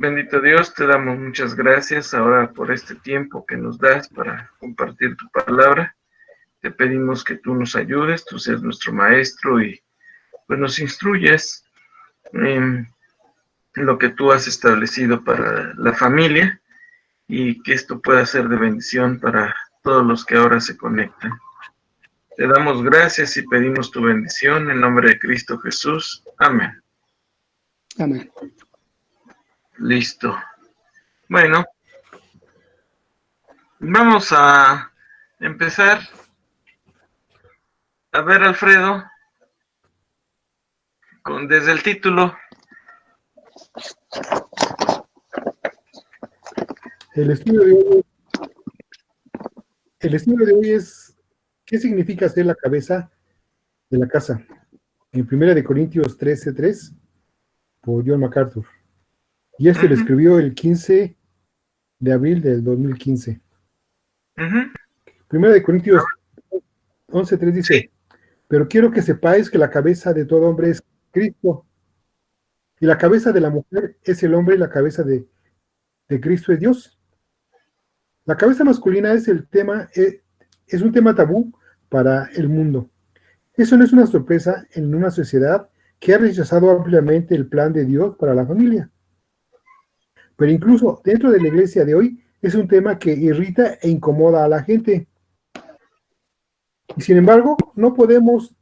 Bendito Dios, te damos muchas gracias ahora por este tiempo que nos das para compartir tu palabra. Te pedimos que tú nos ayudes, tú seas nuestro maestro y pues nos instruyes en lo que tú has establecido para la familia y que esto pueda ser de bendición para todos los que ahora se conectan. Te damos gracias y pedimos tu bendición en nombre de Cristo Jesús. Amén. Amén. Listo. Bueno, vamos a empezar. A ver, Alfredo, desde el título. El estudio de hoy es ¿qué significa ser la cabeza de la casa? En 1 Corintios 13:3 por John MacArthur. Y lo escribió el 15 de abril del 2015. 1 Corintios 11:3 dice, sí. Pero quiero que sepáis que la cabeza de todo hombre es Cristo, y la cabeza de la mujer es el hombre, y la cabeza de Cristo es Dios. La cabeza masculina es un tema tabú para el mundo. Eso no es una sorpresa en una sociedad que ha rechazado ampliamente el plan de Dios para la familia. Pero incluso dentro de la iglesia de hoy es un tema que irrita e incomoda a la gente. Y sin embargo, no podemos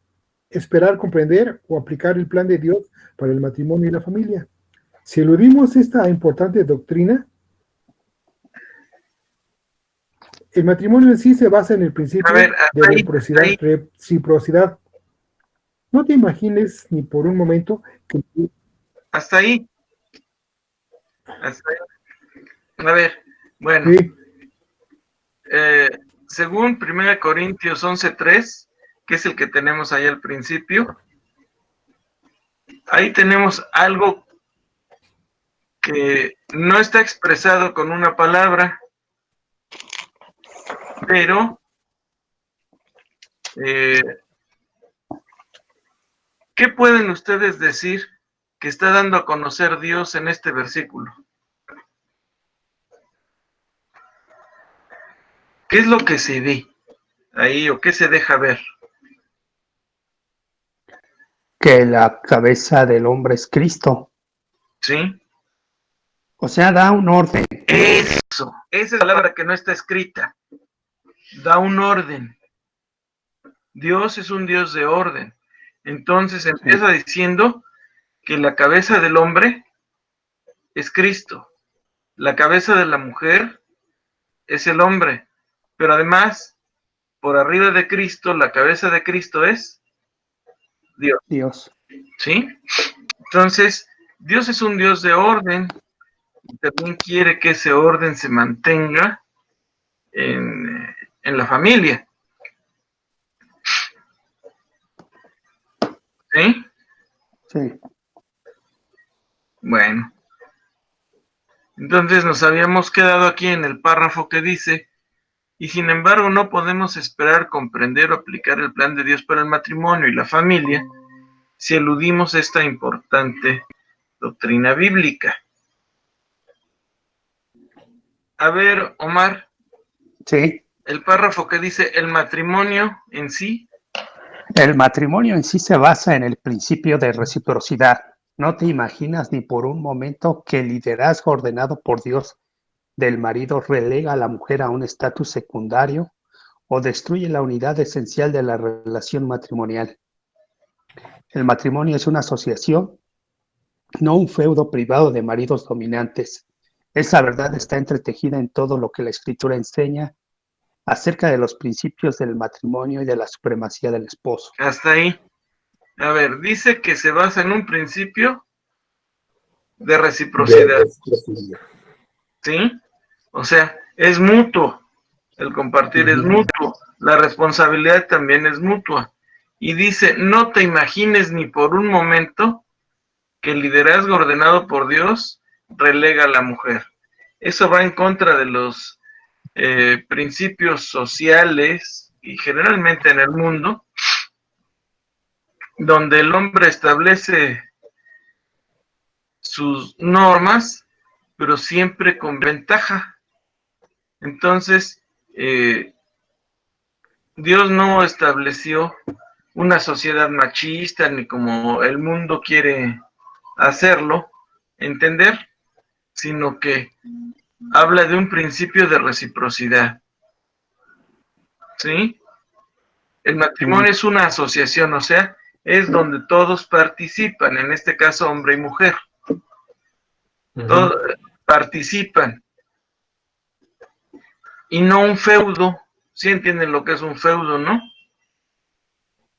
esperar comprender o aplicar el plan de Dios para el matrimonio y la familia. Si eludimos esta importante doctrina, el matrimonio en sí se basa en el principio de reciprocidad. No te imagines ni por un momento que... Hasta ahí. A ver, bueno. Sí. Según 1 Corintios 11:3, que es el que tenemos ahí al principio, ahí tenemos algo que no está expresado con una palabra, pero ¿qué pueden ustedes decir que está dando a conocer Dios en este versículo? ¿Qué es lo que se ve ahí o qué se deja ver? Que la cabeza del hombre es Cristo. ¿Sí? O sea, da un orden. Eso, esa es la palabra que no está escrita. Da un orden. Dios es un Dios de orden. Entonces empieza diciendo que la cabeza del hombre es Cristo. La cabeza de la mujer es el hombre. Pero además, por arriba de Cristo, la cabeza de Cristo es Dios. ¿Sí? Entonces, Dios es un Dios de orden y también quiere que ese orden se mantenga en la familia. ¿Sí? Sí. Bueno. Entonces nos habíamos quedado aquí en el párrafo que dice, y sin embargo no podemos esperar comprender o aplicar el plan de Dios para el matrimonio y la familia si eludimos esta importante doctrina bíblica. A ver, Omar. Sí. El párrafo que dice el matrimonio en sí. El matrimonio en sí se basa en el principio de reciprocidad. No te imaginas ni por un momento que el liderazgo ordenado por Dios del marido relega a la mujer a un estatus secundario o destruye la unidad esencial de la relación matrimonial. El matrimonio es una asociación, no un feudo privado de maridos dominantes. Esa verdad está entretejida en todo lo que la Escritura enseña acerca de los principios del matrimonio y de la supremacía del esposo. Hasta ahí. A ver, dice que se basa en un principio de reciprocidad. ¿Sí? O sea, es mutuo. El compartir es mutuo. La responsabilidad también es mutua. Y dice, no te imagines ni por un momento que el liderazgo ordenado por Dios relega a la mujer. Eso va en contra de los principios sociales y generalmente en el mundo, donde el hombre establece sus normas pero siempre con ventaja. Entonces, Dios no estableció una sociedad machista ni como el mundo quiere hacerlo entender, sino que habla de un principio de reciprocidad. ¿Sí? El matrimonio es una asociación, o sea, es donde todos participan, en este caso hombre y mujer. Todos participan. Y no un feudo. ¿Sí entienden lo que es un feudo, no?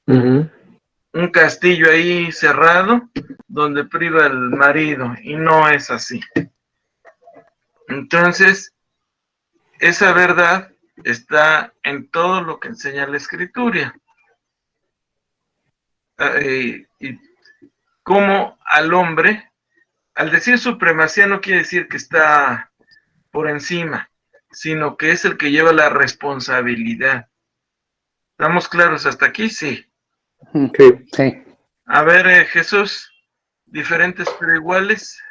Un castillo ahí cerrado donde priva el marido, y no es así. Entonces, esa verdad está en todo lo que enseña la Escritura. Y cómo al hombre, al decir supremacía no quiere decir que está por encima, sino que es el que lleva la responsabilidad. ¿Estamos claros hasta aquí? Sí. Sí. A ver, Jesús, diferentes pero iguales.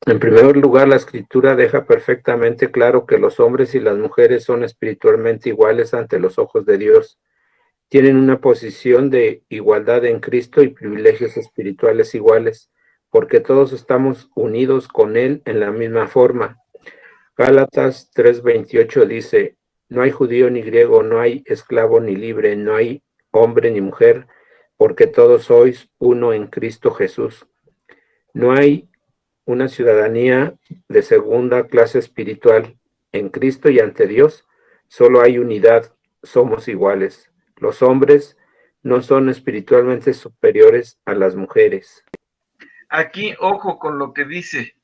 En primer lugar, la Escritura deja perfectamente claro que los hombres y las mujeres son espiritualmente iguales ante los ojos de Dios. Tienen una posición de igualdad en Cristo y privilegios espirituales iguales, porque todos estamos unidos con Él en la misma forma. Gálatas 3:28 dice: no hay judío ni griego, no hay esclavo ni libre, no hay hombre ni mujer, porque todos sois uno en Cristo Jesús. No hay una ciudadanía de segunda clase espiritual. En Cristo y ante Dios solo hay unidad, somos iguales. Los hombres no son espiritualmente superiores a las mujeres. Aquí, ojo con lo que dice.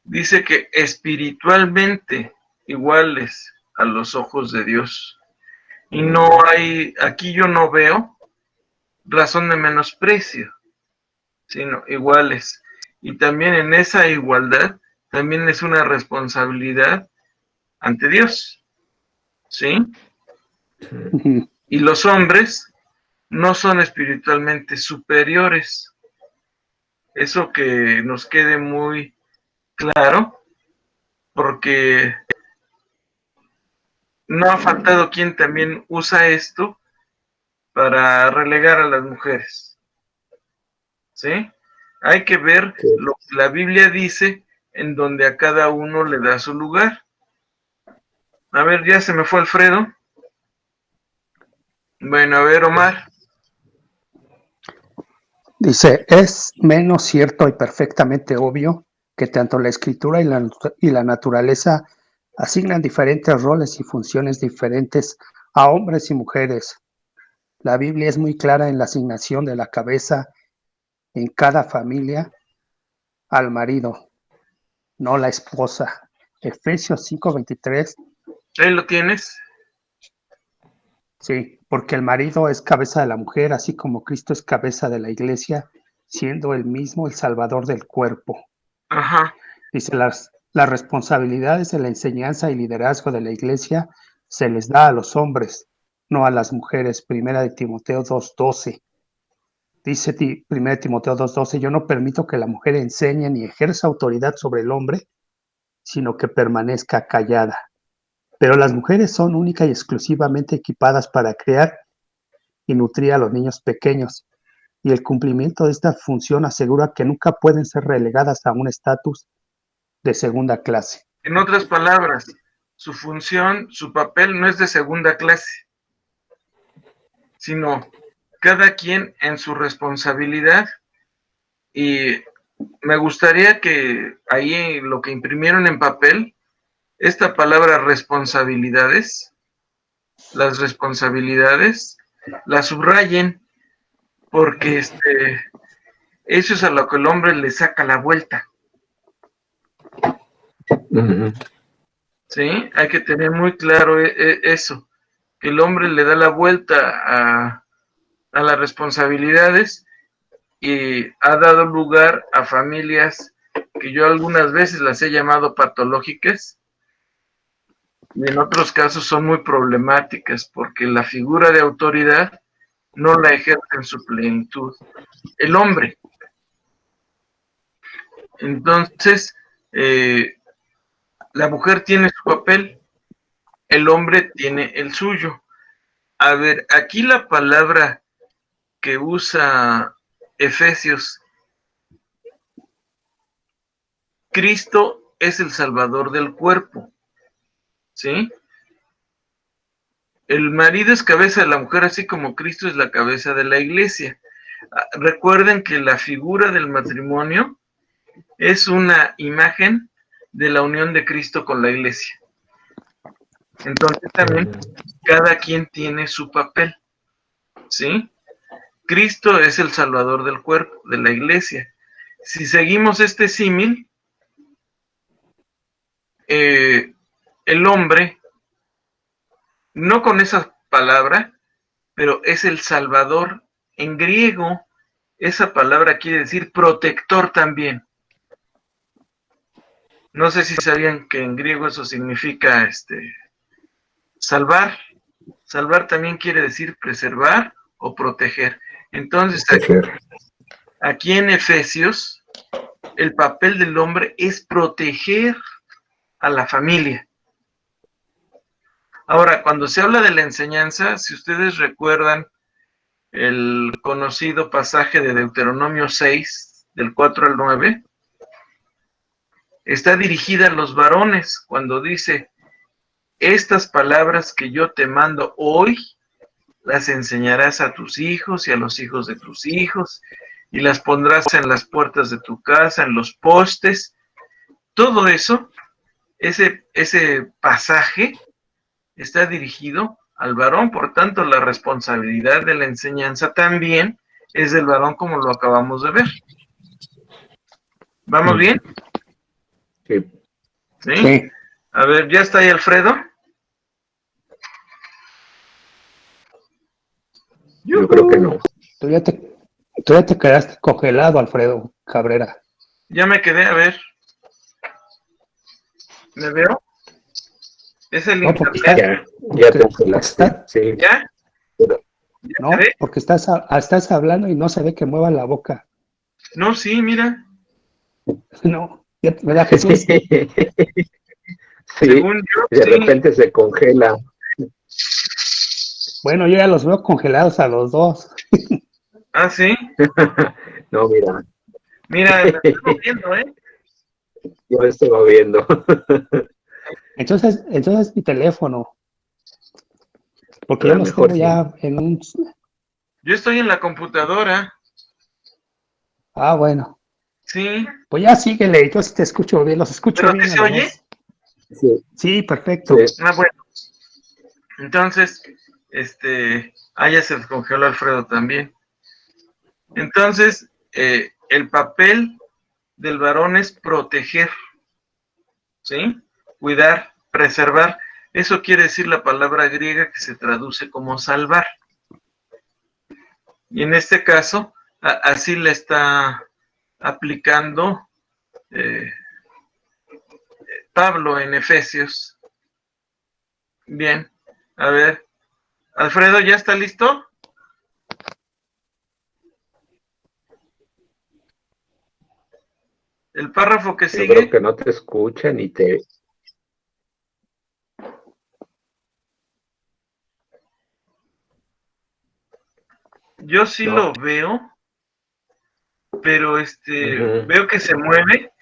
Dice que espiritualmente iguales a los ojos de Dios. Y no hay, aquí yo no veo razón de menosprecio, sino iguales. Y también en esa igualdad, también es una responsabilidad ante Dios. ¿Sí? Y los hombres no son espiritualmente superiores. Eso que nos quede muy claro, porque no ha faltado quien también usa esto para relegar a las mujeres. ¿Sí? Hay que ver lo que la Biblia dice, en donde a cada uno le da su lugar. A ver, ya se me fue Alfredo. Bueno, a ver, Omar. Dice, es menos cierto y perfectamente obvio que tanto la escritura y la naturaleza asignan diferentes roles y funciones diferentes a hombres y mujeres. La Biblia es muy clara en la asignación de la cabeza en cada familia al marido, no la esposa. Efesios 5:23. Ahí lo tienes. Sí, porque el marido es cabeza de la mujer, así como Cristo es cabeza de la iglesia, siendo él mismo el salvador del cuerpo. Ajá. Dice, las responsabilidades de la enseñanza y liderazgo de la iglesia se les da a los hombres, no a las mujeres. Primera de Timoteo 2:12. Dice 1 Timoteo 2:12, yo no permito que la mujer enseñe ni ejerza autoridad sobre el hombre, sino que permanezca callada. Pero las mujeres son única y exclusivamente equipadas para criar y nutrir a los niños pequeños, y el cumplimiento de esta función asegura que nunca pueden ser relegadas a un estatus de segunda clase. En otras palabras, su función, su papel no es de segunda clase, sino cada quien en su responsabilidad. Y me gustaría que ahí lo que imprimieron en papel, esta palabra responsabilidades, las responsabilidades, las subrayen, porque eso es a lo que el hombre le saca la vuelta. ¿Sí? Hay que tener muy claro eso, que el hombre le da la vuelta a las responsabilidades y ha dado lugar a familias que yo algunas veces las he llamado patológicas y en otros casos son muy problemáticas porque la figura de autoridad no la ejerce en su plenitud el hombre. Entonces, La mujer tiene su papel, el hombre tiene el suyo. A ver, aquí la palabra que usa Efesios, Cristo es el salvador del cuerpo, ¿sí? El marido es cabeza de la mujer, así como Cristo es la cabeza de la iglesia. Recuerden que la figura del matrimonio es una imagen de la unión de Cristo con la iglesia. Entonces también cada quien tiene su papel, ¿sí? Cristo es el salvador del cuerpo, de la iglesia. Si seguimos este símil, el hombre, no con esa palabra, pero es el salvador. En griego, esa palabra quiere decir protector también. No sé si sabían que en griego eso significa salvar. Salvar también quiere decir preservar o proteger. Entonces, aquí en Efesios, el papel del hombre es proteger a la familia. Ahora, cuando se habla de la enseñanza, si ustedes recuerdan el conocido pasaje de Deuteronomio 6, del 4 al 9, está dirigida a los varones cuando dice: estas palabras que yo te mando hoy, las enseñarás a tus hijos y a los hijos de tus hijos, y las pondrás en las puertas de tu casa, en los postes. Todo eso, ese pasaje está dirigido al varón, por tanto la responsabilidad de la enseñanza también es del varón, como lo acabamos de ver. ¿Vamos bien? Sí. ¿Sí? Sí. A ver, ¿ya está ahí Alfredo? Yo creo que no. Tú ya te quedaste congelado, Alfredo Cabrera. Ya me quedé, a ver. ¿Me veo? Es el internet. Ya te congelaste. Sí. ¿Ya? No, porque estás hablando y no se ve que mueva la boca. No, sí, mira. No, ¿verdad, Jesús? Sí. Según yo, de repente se congela. Bueno, yo ya los veo congelados a los dos. ¿Ah, sí? No, mira. Mira, me estoy moviendo, ¿eh? Yo me estoy moviendo. Entonces mi teléfono. Porque yo los mejor tengo ya en un... Yo estoy en la computadora. Ah, bueno. Sí. Pues ya síguele, yo sí te escucho bien, los escucho ¿Pero bien. se oye? Sí. Sí, perfecto. Sí. Ah, bueno. Entonces, ya se descongeló Alfredo también. Entonces, el papel del varón es proteger, ¿sí? Cuidar, preservar. Eso quiere decir la palabra griega que se traduce como salvar. Y en este caso, así le está aplicando Pablo en Efesios. Bien, a ver. Alfredo, ¿ya está listo? El párrafo que sigue. Yo creo que no te escuchan ni te... Yo sí No. lo veo, pero veo que se mueve.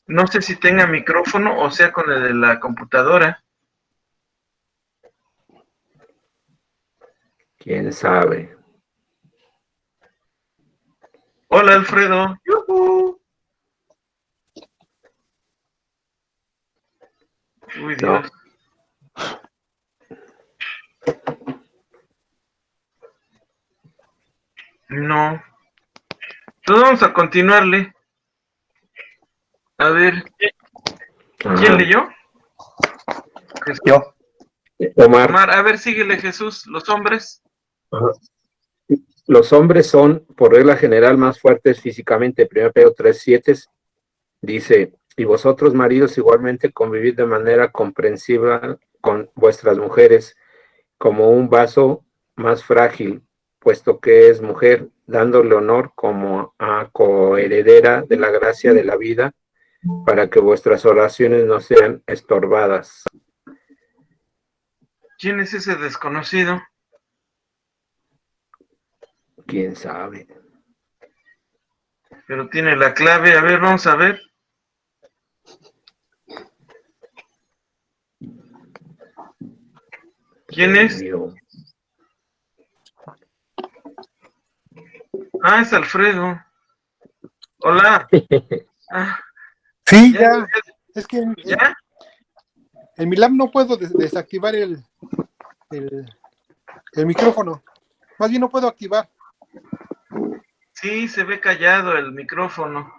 No sé si tenga micrófono o sea con el de la computadora. ¿Quién sabe? Hola, Alfredo. ¡Yuhu! Uy, Dios. No. Entonces vamos a continuarle. A ver. ¿Quién leyó? Jesús. Yo. Omar. A ver, síguele, Jesús. Los hombres. Ajá. Los hombres son, por regla general, más fuertes físicamente. 1 Pedro 3:7 dice: y vosotros, maridos, igualmente convivid de manera comprensiva con vuestras mujeres, como un vaso más frágil, puesto que es mujer, dándole honor como a coheredera de la gracia de la vida, para que vuestras oraciones no sean estorbadas. ¿Quién es ese desconocido? ¿Quién sabe? Pero tiene la clave. A ver, vamos a ver. ¿Quién es? Vio? Ah, es Alfredo. Hola. Ah, Sí, ¿ya? ya. Es que ¿Ya? en mi lab no puedo desactivar el micrófono. Más bien no puedo activar. Sí, se ve callado el micrófono.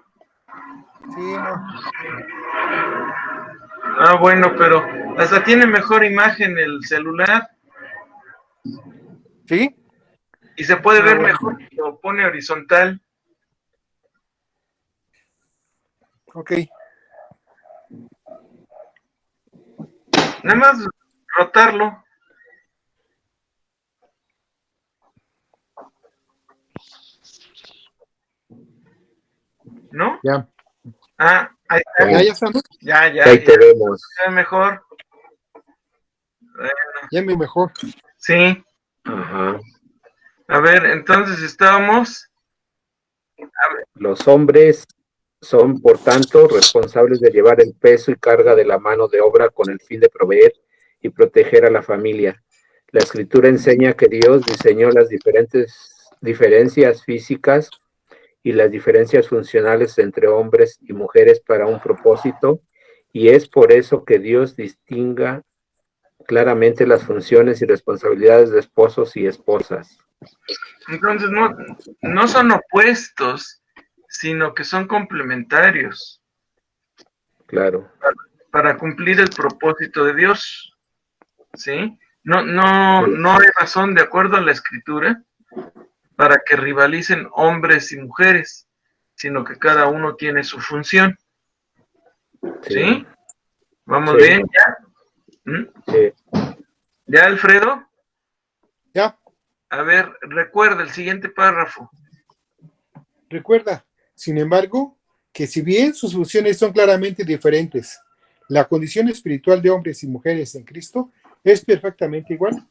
Sí, no. Ah, bueno, pero hasta tiene mejor imagen el celular ¿Sí? y se puede Ah, ver bueno. mejor si lo pone horizontal. Ok. Nada más rotarlo. ¿No? Ya. Ah, ahí está. Ya está, ¿no? Ya, Ahí te vemos. se ve mejor. Ya me mejor. Sí. Ajá. A ver, entonces estábamos. Los hombres son, por tanto, responsables de llevar el peso y carga de la mano de obra con el fin de proveer y proteger a la familia. La escritura enseña que Dios diseñó las diferencias físicas y las diferencias funcionales entre hombres y mujeres para un propósito, y es por eso que Dios distinga claramente las funciones y responsabilidades de esposos y esposas. Entonces no son opuestos, sino que son complementarios Claro. para cumplir el propósito de Dios. ¿Sí? No hay razón, de acuerdo a la escritura, para que rivalicen hombres y mujeres, sino que cada uno tiene su función. ¿Sí? ¿Vamos Sí. bien? ¿Ya? ¿Mm? Sí. ¿Ya, Alfredo? Ya. A ver, recuerda el siguiente párrafo. Recuerda, sin embargo, que si bien sus funciones son claramente diferentes, la condición espiritual de hombres y mujeres en Cristo es perfectamente igual.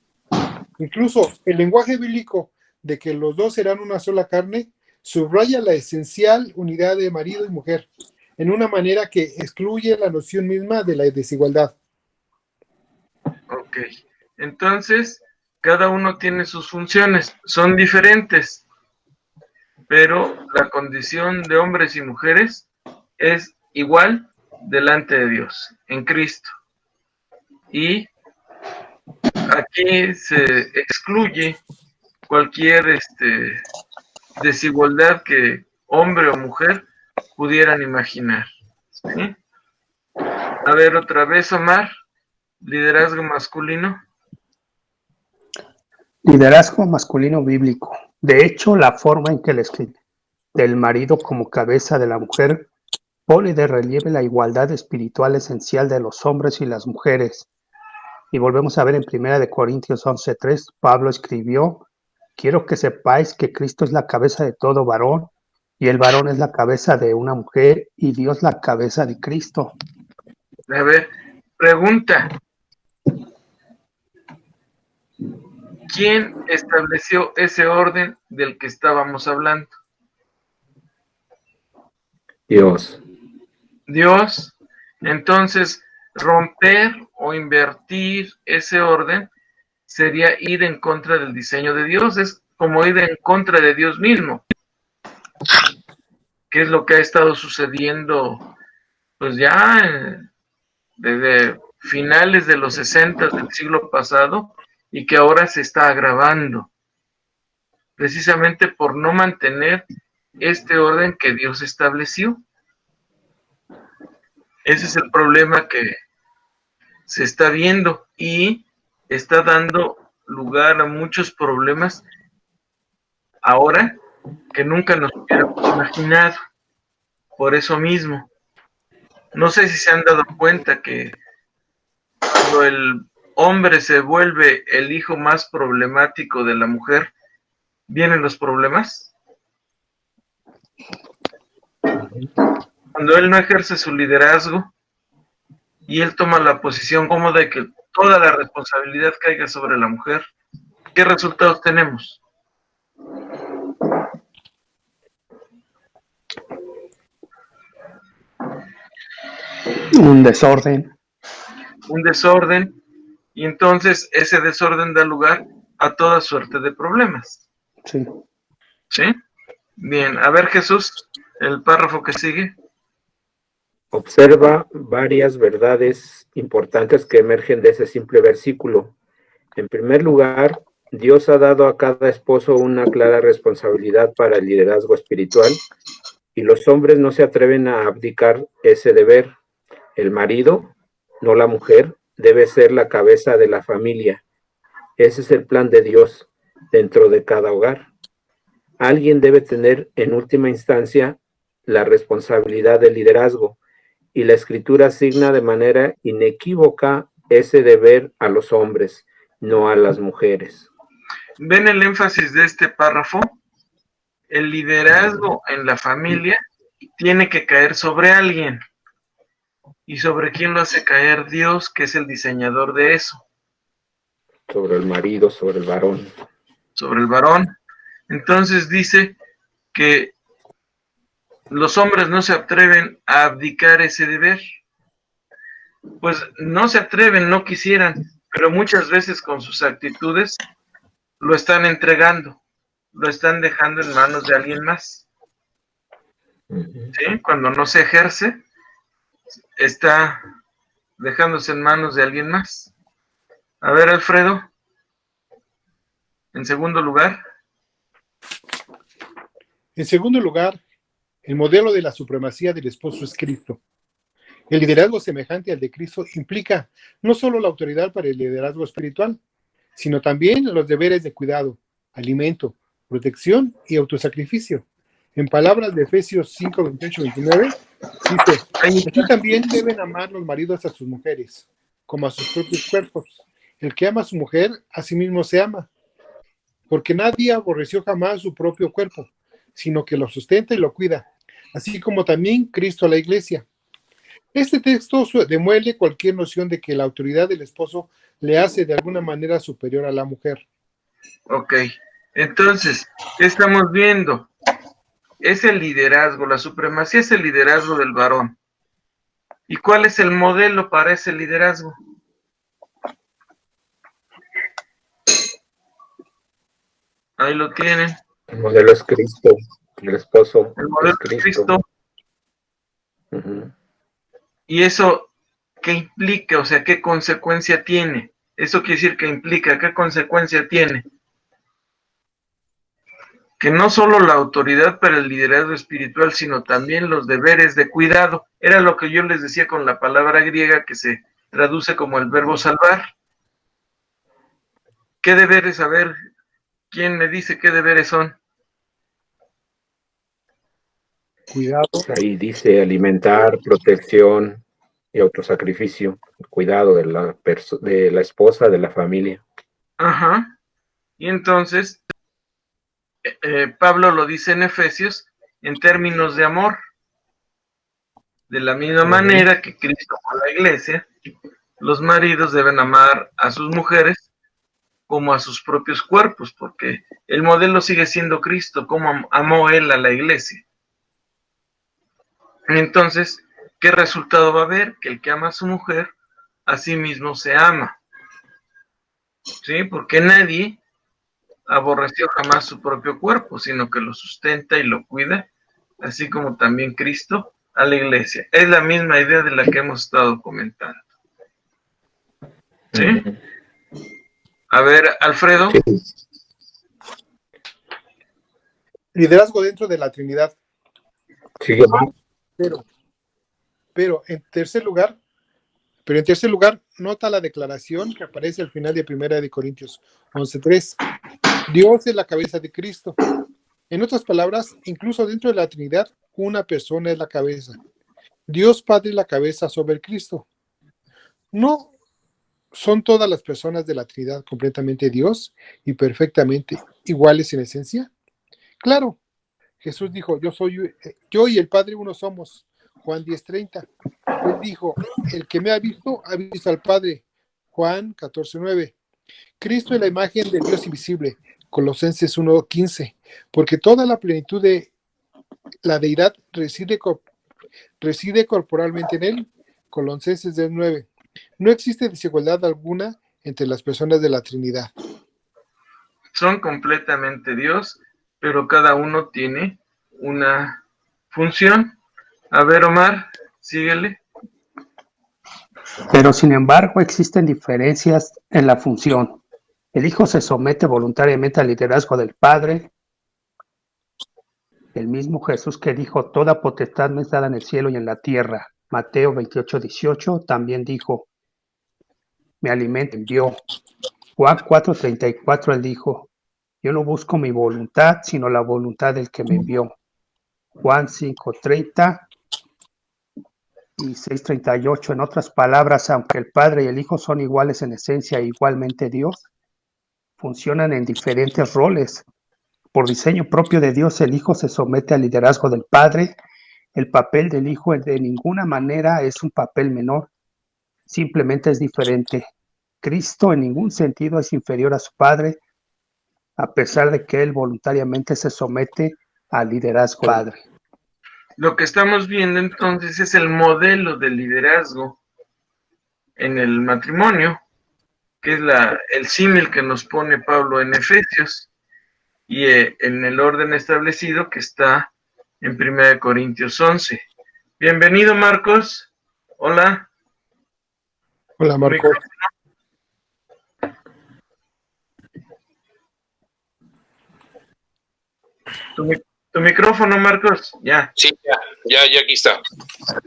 Incluso el lenguaje bíblico de que los dos serán una sola carne subraya la esencial unidad de marido y mujer, en una manera que excluye la noción misma de la desigualdad. Ok. Entonces, cada uno tiene sus funciones, son diferentes, pero la condición de hombres y mujeres es igual delante de Dios, en Cristo. Y aquí se excluye cualquier desigualdad que hombre o mujer pudieran imaginar. ¿Sí? A ver, otra vez, Omar, liderazgo masculino. Liderazgo masculino bíblico. De hecho, la forma en que le escribe del marido como cabeza de la mujer pone de relieve la igualdad espiritual esencial de los hombres y las mujeres. Y volvemos a ver en 1 Corintios 11:3, Pablo escribió: quiero que sepáis que Cristo es la cabeza de todo varón, y el varón es la cabeza de una mujer, y Dios la cabeza de Cristo. A ver, pregunta. ¿Quién estableció ese orden del que estábamos hablando? Dios. Dios. Entonces, romper o invertir ese orden sería ir en contra del diseño de Dios, es como ir en contra de Dios mismo, que es lo que ha estado sucediendo pues ya desde finales de los 60 del siglo pasado y que ahora se está agravando, precisamente por no mantener este orden que Dios estableció. Ese es el problema que se está viendo y está dando lugar a muchos problemas ahora que nunca nos hubiéramos imaginado. Por eso mismo, no sé si se han dado cuenta que cuando el hombre se vuelve el hijo más problemático de la mujer, vienen los problemas. cuando él no ejerce su liderazgo y él toma la posición cómoda de que toda la responsabilidad caiga sobre la mujer, ¿qué resultados tenemos? Un desorden. Un desorden, y entonces ese desorden da lugar a toda suerte de problemas. Sí. ¿Sí? Bien, a ver, Jesús, el párrafo que sigue. Observa varias verdades importantes que emergen de ese simple versículo. En primer lugar, Dios ha dado a cada esposo una clara responsabilidad para el liderazgo espiritual y los hombres no se atreven a abdicar ese deber. El marido, no la mujer, debe ser la cabeza de la familia. Ese es el plan de Dios dentro de cada hogar. Alguien debe tener en última instancia la responsabilidad del liderazgo y la Escritura asigna de manera inequívoca ese deber a los hombres, no a las mujeres. ¿Ven el énfasis de este párrafo? El liderazgo en la familia tiene que caer sobre alguien. ¿Y sobre quién lo hace caer? Dios, que es el diseñador de eso. Sobre el marido, sobre el varón. Sobre el varón. Entonces dice que los hombres no se atreven a abdicar ese deber. Pues no se atreven, no quisieran, pero muchas veces con sus actitudes lo están entregando, lo están dejando en manos de alguien más. ¿Sí? Cuando no se ejerce, está dejándose en manos de alguien más. A ver, Alfredo, en segundo lugar. En segundo lugar, el modelo de la supremacía del esposo es Cristo. El liderazgo semejante al de Cristo implica no solo la autoridad para el liderazgo espiritual, sino también los deberes de cuidado, alimento, protección y autosacrificio. En palabras de Efesios 5, 28, 29, dice: así también deben amar los maridos a sus mujeres, como a sus propios cuerpos. El que ama a su mujer, a sí mismo se ama, porque nadie aborreció jamás su propio cuerpo, sino que lo sustenta y lo cuida, así como también Cristo a la iglesia. Este texto demuele cualquier noción de que la autoridad del esposo le hace de alguna manera superior a la mujer. Ok, entonces, ¿qué estamos viendo? Es el liderazgo, la supremacía es el liderazgo del varón. ¿Y cuál es el modelo para ese liderazgo? Ahí lo tienen. El modelo es Cristo, el esposo El modelo es es Cristo. ¿Y eso qué implica? O sea, ¿qué consecuencia tiene? Eso quiere decir que implica, ¿qué consecuencia tiene? Que no solo la autoridad para el liderazgo espiritual, sino también los deberes de cuidado. Era lo que yo les decía con la palabra griega que se traduce como el verbo salvar. ¿Qué deberes? A ver, ¿quién me dice qué deberes son? Cuidado. Ahí dice alimentar, protección y autosacrificio, cuidado de la esposa, de la familia. Ajá. Y entonces, Pablo lo dice en Efesios en términos de amor. De la misma manera que Cristo amó a la iglesia, los maridos deben amar a sus mujeres como a sus propios cuerpos, porque el modelo sigue siendo Cristo, como amó él a la iglesia. Entonces, ¿qué resultado va a haber? Que el que ama a su mujer, a sí mismo se ama. ¿Sí? Porque nadie aborreció jamás su propio cuerpo, sino que lo sustenta y lo cuida, así como también Cristo a la iglesia. Es la misma idea de la que hemos estado comentando. ¿Sí? A ver, Alfredo. Liderazgo dentro de la Trinidad. Sigue. Pero en tercer lugar, nota la declaración que aparece al final de 1 Corintios 11:3. Dios es la cabeza de Cristo. En otras palabras, incluso dentro de la Trinidad, una persona es la cabeza. Dios Padre es la cabeza sobre el Cristo. ¿No son todas las personas de la Trinidad completamente Dios y perfectamente iguales en esencia? Claro, Jesús dijo: yo y el Padre uno somos. Juan 10:30. Él dijo, el que me ha visto al Padre. Juan 14:9. Cristo es la imagen del Dios invisible. Colosenses 1:15. Porque toda la plenitud de la deidad reside corporalmente en él. Colosenses 2:9. No existe desigualdad alguna entre las personas de la Trinidad. Son completamente Dios, pero cada uno tiene una función. A ver, Omar, síguele. Pero sin embargo existen diferencias en la función. El Hijo se somete voluntariamente al liderazgo del Padre. El mismo Jesús que dijo, toda potestad me es dada en el cielo y en la tierra. Mateo 28:18 también dijo, me alimenta, envió. Juan 4:34 él dijo, yo no busco mi voluntad, sino la voluntad del que me envió. Juan 5:30 y 6:38, en otras palabras, aunque el Padre y el Hijo son iguales en esencia e igualmente Dios, funcionan en diferentes roles. Por diseño propio de Dios, el Hijo se somete al liderazgo del Padre. El papel del Hijo de ninguna manera es un papel menor, simplemente es diferente. Cristo en ningún sentido es inferior a su Padre, a pesar de que Él voluntariamente se somete al liderazgo del Padre. Lo que estamos viendo entonces es el modelo de liderazgo en el matrimonio, que es el símil que nos pone Pablo en Efesios, y en el orden establecido que está en 1 Corintios 11. Bienvenido, Marcos. Hola. Hola, Marcos. Tu micrófono, Marcos. Ya. Sí, ya aquí está.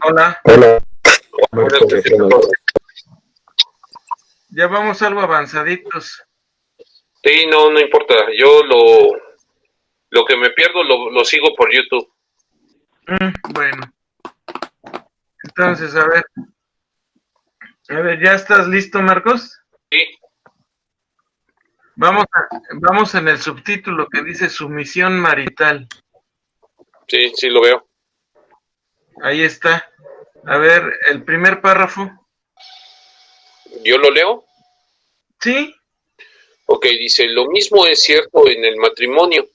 Hola. Hola. Ya vamos algo avanzaditos. Sí, no importa. Yo lo que me pierdo lo sigo por YouTube. Bueno. Entonces, a ver, ¿ya estás listo, Marcos? Sí. Vamos en el subtítulo que dice sumisión marital. Sí, lo veo. Ahí está. A ver, el primer párrafo. ¿Yo lo leo? Sí. Ok, dice, lo mismo es cierto en el matrimonio.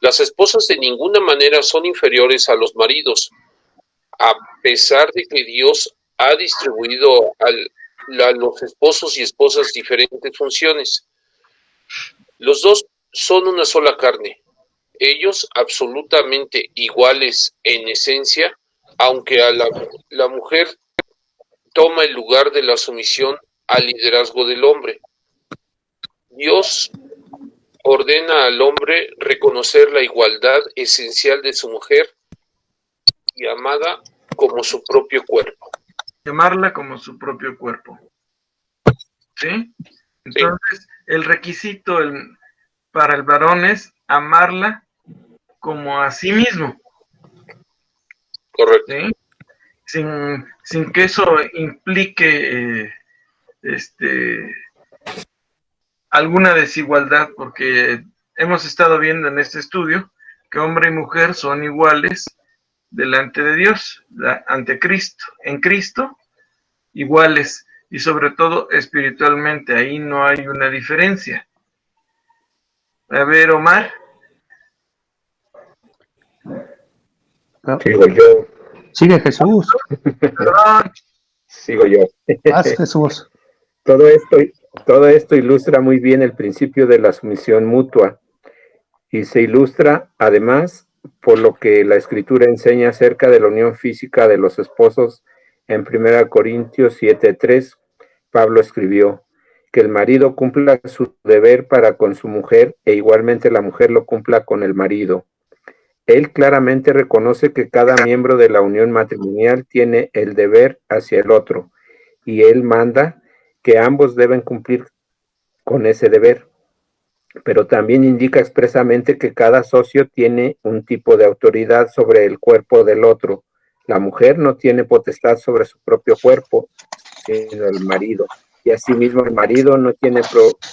Las esposas de ninguna manera son inferiores a los maridos, a pesar de que Dios ha distribuido a los esposos y esposas diferentes funciones. Los dos son una sola carne, ellos absolutamente iguales en esencia, aunque a la mujer toma el lugar de la sumisión al liderazgo del hombre. Dios ordena al hombre reconocer la igualdad esencial de su mujer y amada como su propio cuerpo. Llamarla como su propio cuerpo. ¿Sí? Entonces, sí. El requisito para el varón es amarla como a sí mismo. Correcto. ¿Sí? Sin que eso implique alguna desigualdad, porque hemos estado viendo en este estudio que hombre y mujer son iguales delante de Dios, ante Cristo, en Cristo, iguales, y sobre todo espiritualmente, ahí no hay una diferencia. A ver, Omar. Sigo yo. Sigue Jesús. Perdón. Sigo yo. Haz Jesús. Todo esto ilustra muy bien el principio de la sumisión mutua y se ilustra además por lo que la Escritura enseña acerca de la unión física de los esposos. En 1 Corintios 7:3, Pablo escribió que el marido cumpla su deber para con su mujer e igualmente la mujer lo cumpla con el marido. Él claramente reconoce que cada miembro de la unión matrimonial tiene el deber hacia el otro y él manda que ambos deben cumplir con ese deber. Pero también indica expresamente que cada socio tiene un tipo de autoridad sobre el cuerpo del otro. La mujer no tiene potestad sobre su propio cuerpo, sino el marido. Y asimismo el marido no tiene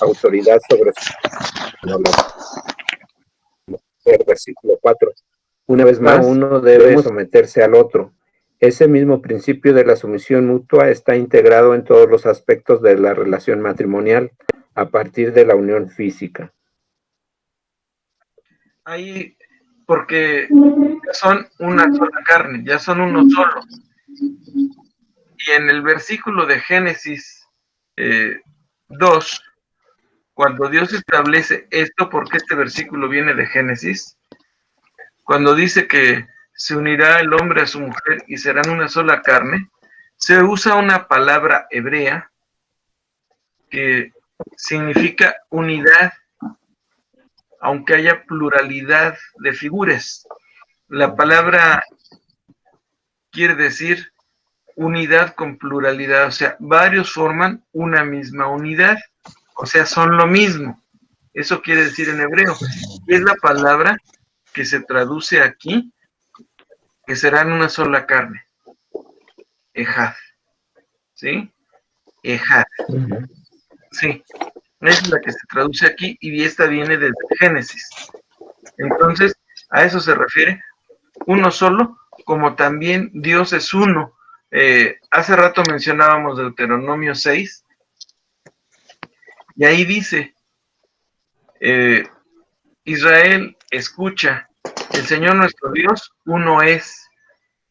autoridad sobre su versículo 4. Una vez más, uno debe someterse al otro. Ese mismo principio de la sumisión mutua está integrado en todos los aspectos de la relación matrimonial a partir de la unión física. Ahí, porque ya son una sola carne, ya son uno solo. Y en el versículo de Génesis 2, cuando Dios establece esto, porque este versículo viene de Génesis, cuando dice que se unirá el hombre a su mujer y serán una sola carne, se usa una palabra hebrea que significa unidad, aunque haya pluralidad de figuras. La palabra quiere decir unidad con pluralidad, o sea, varios forman una misma unidad, o sea, son lo mismo. Eso quiere decir en hebreo. Y es la palabra que se traduce aquí, que serán una sola carne. Ejad. ¿Sí? Ejad. Sí. Es la que se traduce aquí y esta viene desde Génesis. Entonces, a eso se refiere uno solo, como también Dios es uno. Hace rato mencionábamos Deuteronomio 6, y ahí dice, Israel, escucha, el Señor nuestro Dios, uno es.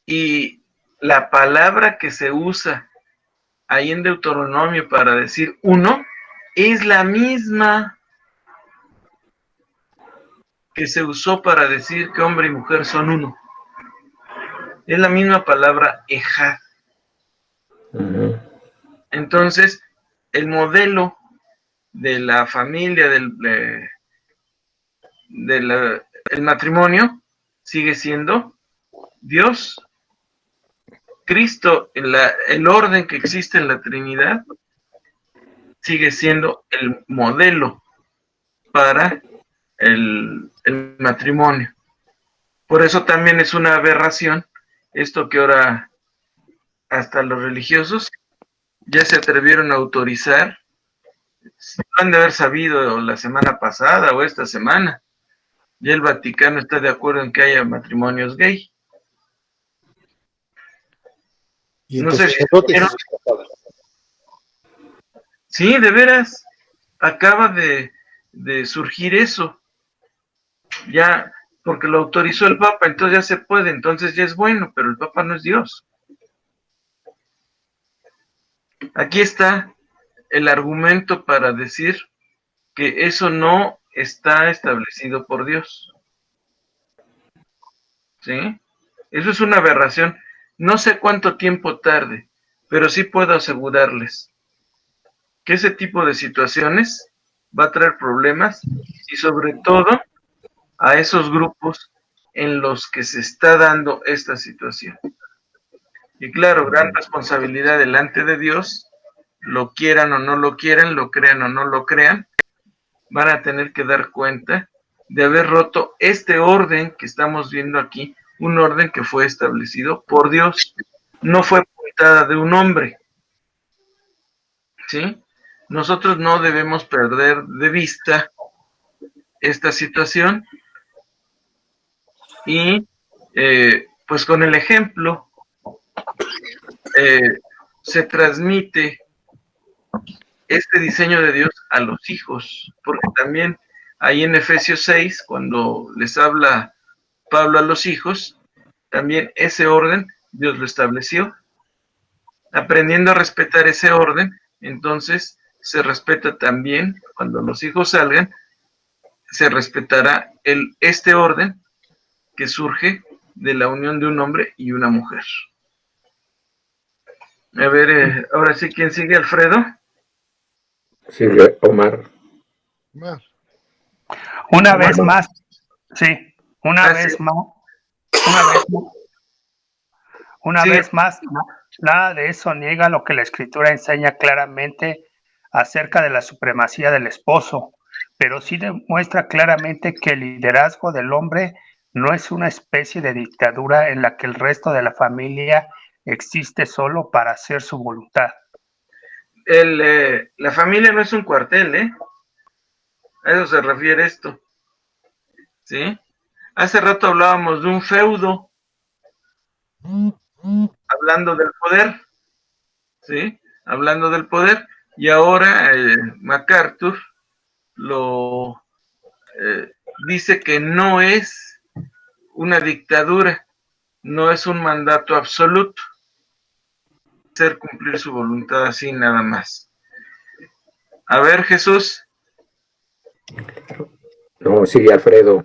Y la palabra que se usa ahí en Deuteronomio para decir uno, es la misma que se usó para decir que hombre y mujer son uno. Es la misma palabra ejad. Entonces, el modelo de la familia, el matrimonio, sigue siendo Dios, Cristo, el orden que existe en la Trinidad, sigue siendo el modelo para el matrimonio. Por eso también es una aberración esto que ahora hasta los religiosos ya se atrevieron a autorizar, han de haber sabido la semana pasada o esta semana, ya el Vaticano está de acuerdo en que haya matrimonios gay. Y No sé si entonces, sí, de veras, acaba de surgir eso, ya, porque lo autorizó el Papa, entonces ya se puede, entonces ya es bueno, pero el Papa no es Dios. Aquí está el argumento para decir que eso no está establecido por Dios. ¿Sí? Eso es una aberración. No sé cuánto tiempo tarde, pero sí puedo asegurarles que ese tipo de situaciones va a traer problemas y sobre todo a esos grupos en los que se está dando esta situación. Y claro, gran responsabilidad delante de Dios, lo quieran o no lo quieran, lo crean o no lo crean, van a tener que dar cuenta de haber roto este orden que estamos viendo aquí, un orden que fue establecido por Dios, no fue puntada de un hombre, ¿sí? Nosotros no debemos perder de vista esta situación y pues con el ejemplo se transmite este diseño de Dios a los hijos, porque también ahí en Efesios 6, cuando les habla Pablo a los hijos, también ese orden Dios lo estableció. Aprendiendo a respetar ese orden, entonces se respeta también, cuando los hijos salgan, se respetará este orden que surge de la unión de un hombre y una mujer. A ver, ahora sí, ¿quién sigue, Alfredo? Sigue Omar. Una vez más, sí, una vez más, nada de eso niega lo que la Escritura enseña claramente acerca de la supremacía del esposo, pero sí demuestra claramente que el liderazgo del hombre no es una especie de dictadura en la que el resto de la familia existe solo para hacer su voluntad. La familia no es un cuartel, ¿eh? A eso se refiere esto. ¿Sí? Hace rato hablábamos de un feudo. hablando del poder, ¿sí? Hablando del poder, y ahora MacArthur lo dice que no es una dictadura, no es un mandato absoluto, hacer cumplir su voluntad así nada más. A ver, Jesús. No, sigue Alfredo.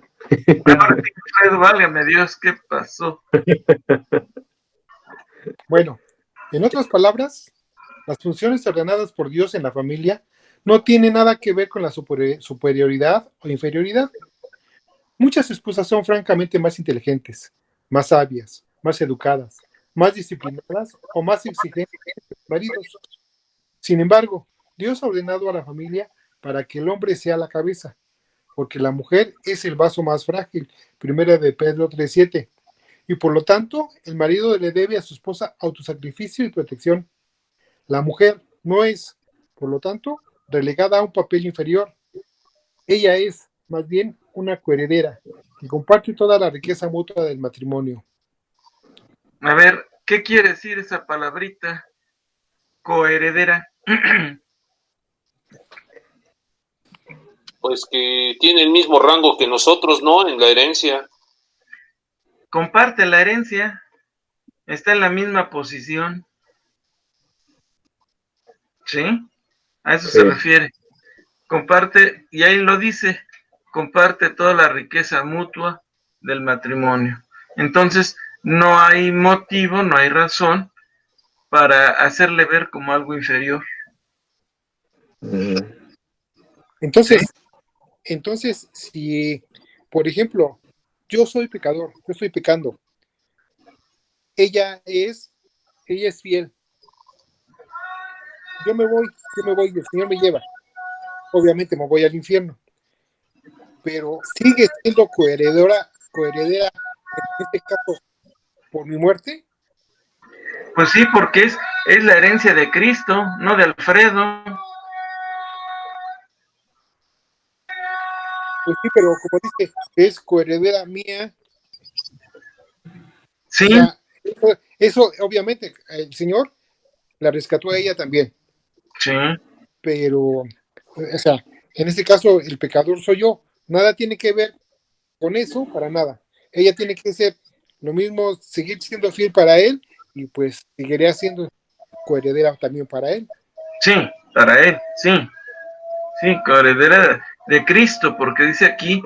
Ahora sí, Alfredo, válgame Dios, ¿qué pasó? Bueno, en otras palabras, las funciones ordenadas por Dios en la familia no tienen nada que ver con la superioridad o inferioridad. Muchas esposas son francamente más inteligentes, más sabias, más educadas, más disciplinadas o más exigentes que sus maridos. Sin embargo, Dios ha ordenado a la familia para que el hombre sea la cabeza, porque la mujer es el vaso más frágil, 1 de Pedro 3:7, y por lo tanto el marido le debe a su esposa autosacrificio y protección. La mujer no es, por lo tanto, relegada a un papel inferior. Ella es, más bien, una coheredera que comparte toda la riqueza mutua del matrimonio. A ver, ¿qué quiere decir esa palabrita? Coheredera. Pues que tiene el mismo rango que nosotros, ¿no? En la herencia. Comparte la herencia, está en la misma posición, ¿sí? A eso Sí. se refiere. Comparte, y ahí lo dice, comparte toda la riqueza mutua del matrimonio. Entonces, no hay motivo, no hay razón para hacerle ver como algo inferior. Entonces, si, por ejemplo, yo soy pecador, yo estoy pecando, ella es fiel, yo me voy, y el Señor me lleva, obviamente me voy al infierno, pero sigue siendo coheredera, en este caso, por mi muerte. Pues sí, porque es la herencia de Cristo, no de Alfredo. Pues sí, pero como dice, es coheredera mía. Sí. O sea, eso obviamente el Señor la rescató a ella también. Sí. Pero, o sea, en este caso el pecador soy yo. Nada tiene que ver con eso, para nada. Ella tiene que ser lo mismo, seguir siendo fiel para él y pues seguiría siendo coheredera también para él. Sí, para él, sí. Sí, coheredera de Cristo, porque dice aquí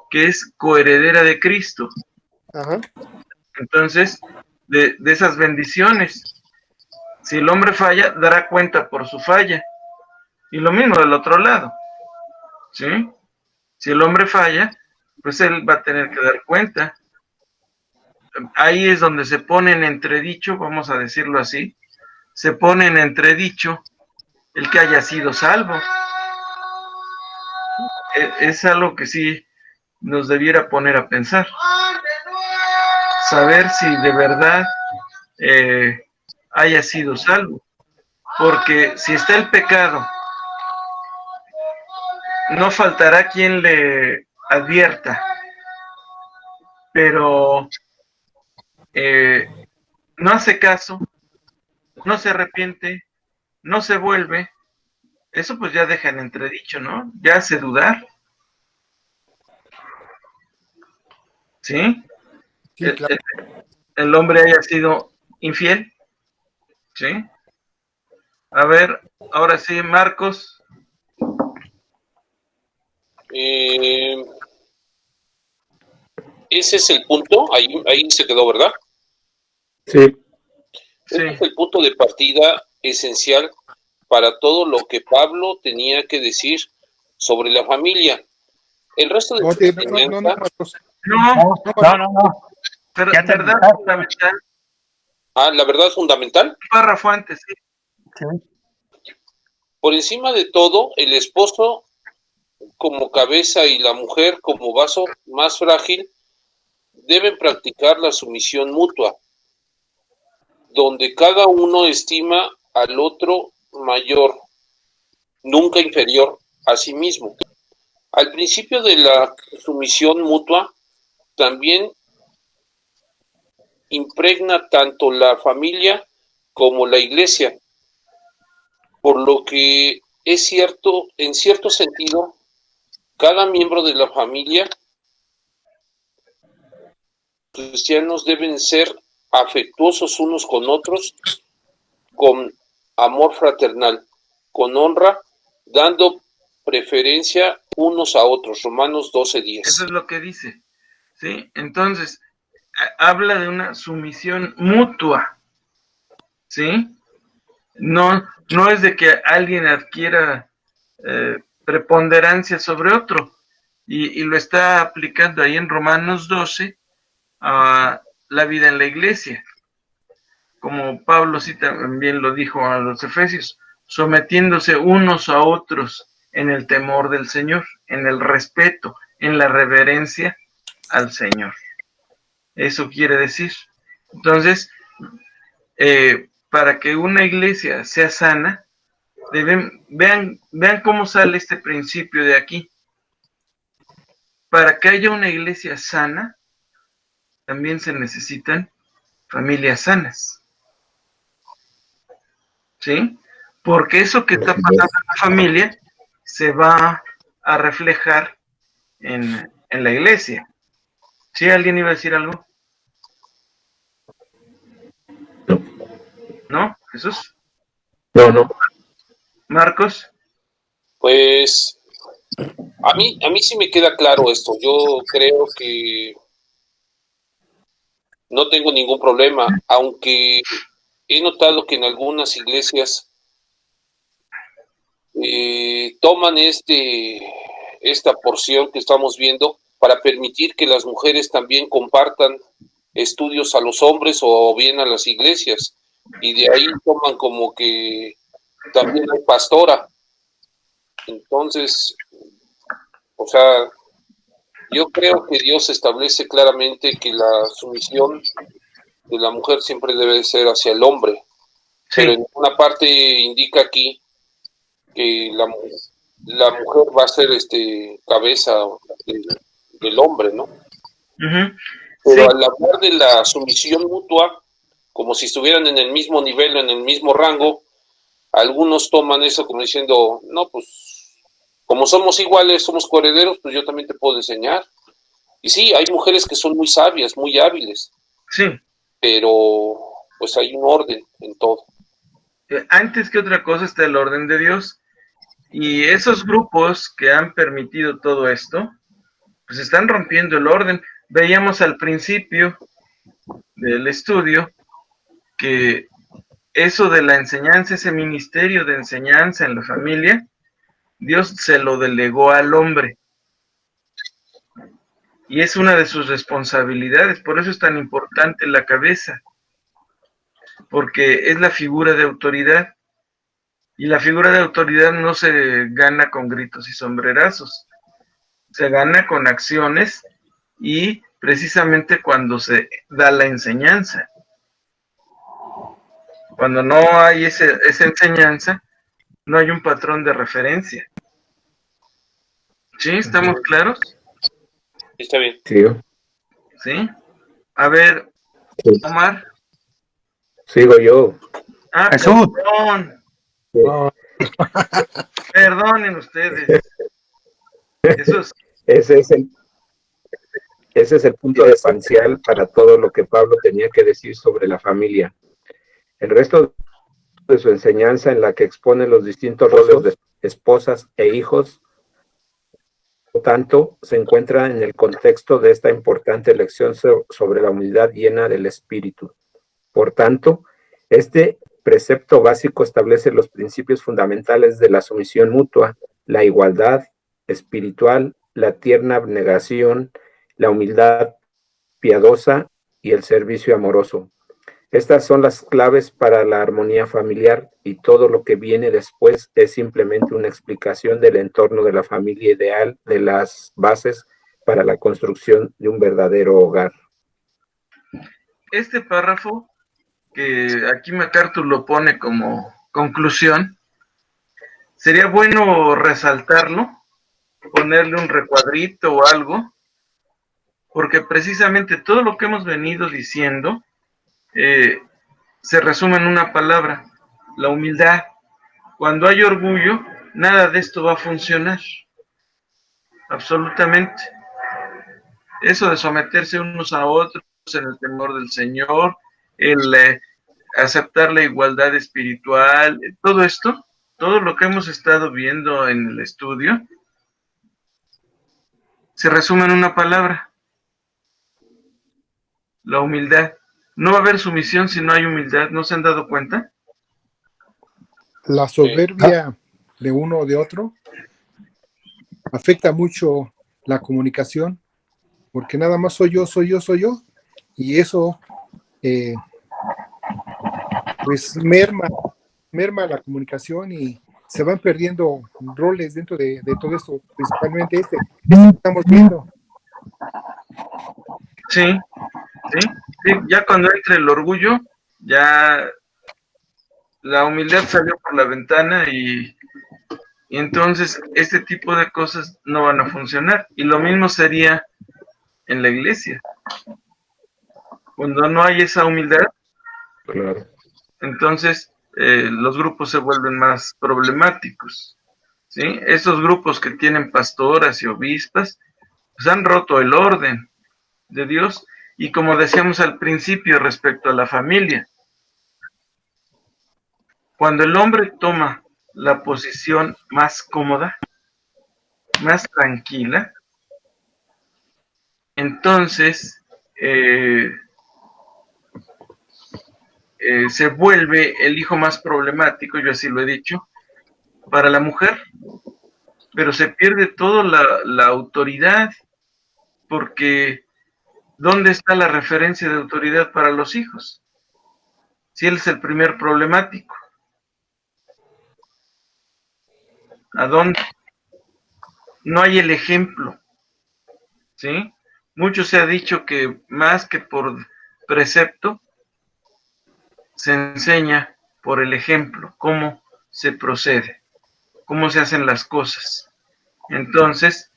que es coheredera de Cristo. Ajá. Entonces, de esas bendiciones, si el hombre falla, dará cuenta por su falla. Y lo mismo del otro lado, ¿sí? Si el hombre falla, pues él va a tener que dar cuenta. Ahí es donde se pone en entredicho, vamos a decirlo así, se pone en entredicho el que haya sido salvo. Es algo que sí nos debiera poner a pensar. Saber si de verdad haya sido salvo. Porque si está el pecado, no faltará quien le advierta. Pero no hace caso, no se arrepiente, no se vuelve. Eso pues ya deja en entredicho, ¿no? Ya hace dudar. ¿Sí? Sí, claro. El hombre haya sido infiel. ¿Sí? A ver, ahora sí, Marcos. Ese es el punto, ahí se quedó, ¿verdad? Sí. Ese es el punto de partida esencial para todo lo que Pablo tenía que decir sobre la familia. El resto de su enseñanza... No. Pero, Ya ¿verdad fundamental? Ah, la verdad fundamental. Un párrafo antes, sí. Sí. Por encima de todo, el esposo como cabeza y la mujer como vaso más frágil deben practicar la sumisión mutua, donde cada uno estima al otro mayor, nunca inferior a sí mismo. Al principio de la sumisión mutua, también impregna tanto la familia como la iglesia, por lo que es cierto, en cierto sentido, cada miembro de la familia cristianos deben ser afectuosos unos con otros, con amor fraternal, con honra, dando preferencia unos a otros. Romanos 12:10. Eso es lo que dice, ¿sí? Entonces, habla de una sumisión mutua, ¿sí? No es de que alguien adquiera preponderancia sobre otro, y lo está aplicando ahí en Romanos 12 a la vida en la iglesia, como Pablo sí también lo dijo a los Efesios, sometiéndose unos a otros en el temor del Señor, en el respeto, en la reverencia al Señor. Eso quiere decir. Entonces, para que una iglesia sea sana, vean cómo sale este principio de aquí. Para que haya una iglesia sana, también se necesitan familias sanas. ¿Sí? Porque eso que está pasando en la familia se va a reflejar en la iglesia. ¿Sí? ¿Alguien iba a decir algo? No. ¿No? ¿Jesús? No. ¿Marcos? Pues a mí sí me queda claro esto. Yo creo que no tengo ningún problema, aunque he notado que en algunas iglesias toman esta porción que estamos viendo para permitir que las mujeres también compartan estudios a los hombres o bien a las iglesias, y de ahí toman como que también hay pastora. Entonces, o sea, yo creo que Dios establece claramente que la sumisión de la mujer siempre debe ser hacia el hombre, Sí. pero en una parte indica aquí que la mujer va a ser cabeza del hombre, ¿no? Uh-huh. Pero Sí. al hablar de la sumisión mutua, como si estuvieran en el mismo nivel, en el mismo rango, algunos toman eso como diciendo, no, pues, como somos iguales, somos coherederos, pues yo también te puedo enseñar. Y sí, hay mujeres que son muy sabias, muy hábiles, Sí. pero pues hay un orden en todo. Antes que otra cosa está el orden de Dios, y esos grupos que han permitido todo esto, pues están rompiendo el orden. Veíamos al principio del estudio que eso de la enseñanza, ese ministerio de enseñanza en la familia, Dios se lo delegó al hombre. Y es una de sus responsabilidades, por eso es tan importante la cabeza, porque es la figura de autoridad. Y la figura de autoridad no se gana con gritos y sombrerazos, se gana con acciones y precisamente cuando se da la enseñanza. Cuando no hay esa enseñanza, no hay un patrón de referencia. ¿Sí? ¿Estamos claros? Está bien. Sí. ¿Sí? A ver, Omar. Sigo yo. Ah, Jesús. perdón. Sí. Perdonen ustedes. Jesús. Ese es el punto esencial para todo lo que Pablo tenía que decir sobre la familia. El resto de su enseñanza, en la que expone los distintos roles de esposas e hijos, por tanto, se encuentra en el contexto de esta importante lección sobre la unidad llena del Espíritu. Por tanto, este precepto básico establece los principios fundamentales de la sumisión mutua, la igualdad espiritual, la tierna abnegación, la humildad piadosa y el servicio amoroso. Estas son las claves para la armonía familiar, y todo lo que viene después es simplemente una explicación del entorno de la familia ideal, de las bases para la construcción de un verdadero hogar. Este párrafo, que aquí MacArthur lo pone como conclusión, sería bueno resaltarlo, ponerle un recuadrito o algo, porque precisamente todo lo que hemos venido diciendo se resume en una palabra: la humildad. Cuando hay orgullo, nada de esto va a funcionar, absolutamente. Eso de someterse unos a otros en el temor del Señor, el aceptar la igualdad espiritual, todo esto, todo lo que hemos estado viendo en el estudio, se resume en una palabra: la humildad. No va a haber sumisión si no hay humildad. ¿No se han dado cuenta? La soberbia de uno o de otro afecta mucho la comunicación, porque nada más soy yo, y eso pues merma la comunicación y se van perdiendo roles dentro de todo esto, principalmente este que estamos viendo. Sí, ya cuando entra el orgullo, ya la humildad salió por la ventana y entonces este tipo de cosas no van a funcionar. Y lo mismo sería en la iglesia. Cuando no hay esa humildad, Claro. entonces los grupos se vuelven más problemáticos, ¿sí? Esos grupos que tienen pastoras y obispas, pues han roto el orden de Dios. Y como decíamos al principio respecto a la familia, cuando el hombre toma la posición más cómoda, más tranquila, entonces se vuelve el hijo más problemático, yo así lo he dicho, para la mujer, pero se pierde toda la autoridad, porque ¿dónde está la referencia de autoridad para los hijos? Si él es el primer problemático, ¿a dónde? No hay el ejemplo, ¿sí? Mucho se ha dicho que más que por precepto, se enseña por el ejemplo, cómo se procede, cómo se hacen las cosas. Entonces,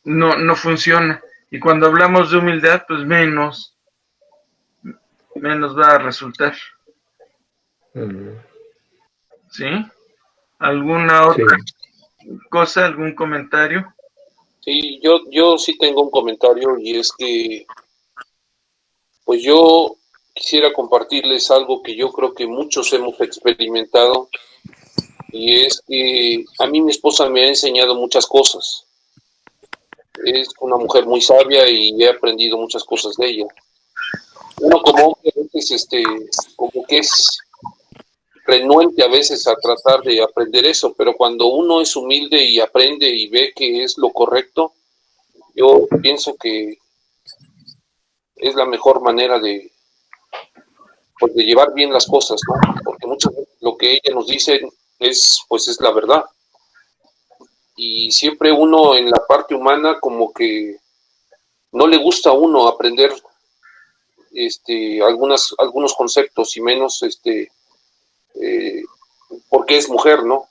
no funciona. Y cuando hablamos de humildad, pues menos va a resultar. ¿Sí? ¿Alguna otra cosa, algún comentario? Sí, yo sí tengo un comentario, y es que pues yo quisiera compartirles algo que yo creo que muchos hemos experimentado, y es que a mí mi esposa me ha enseñado muchas cosas. Es una mujer muy sabia y he aprendido muchas cosas de ella. Uno como hombre a veces como que es renuente a veces a tratar de aprender eso, pero cuando uno es humilde y aprende y ve que es lo correcto, yo pienso que es la mejor manera pues, de llevar bien las cosas, ¿no? Porque muchas veces lo que ella nos dice pues es la verdad. Y siempre uno en la parte humana como que no le gusta a uno aprender algunos conceptos, y menos porque es mujer, ¿no?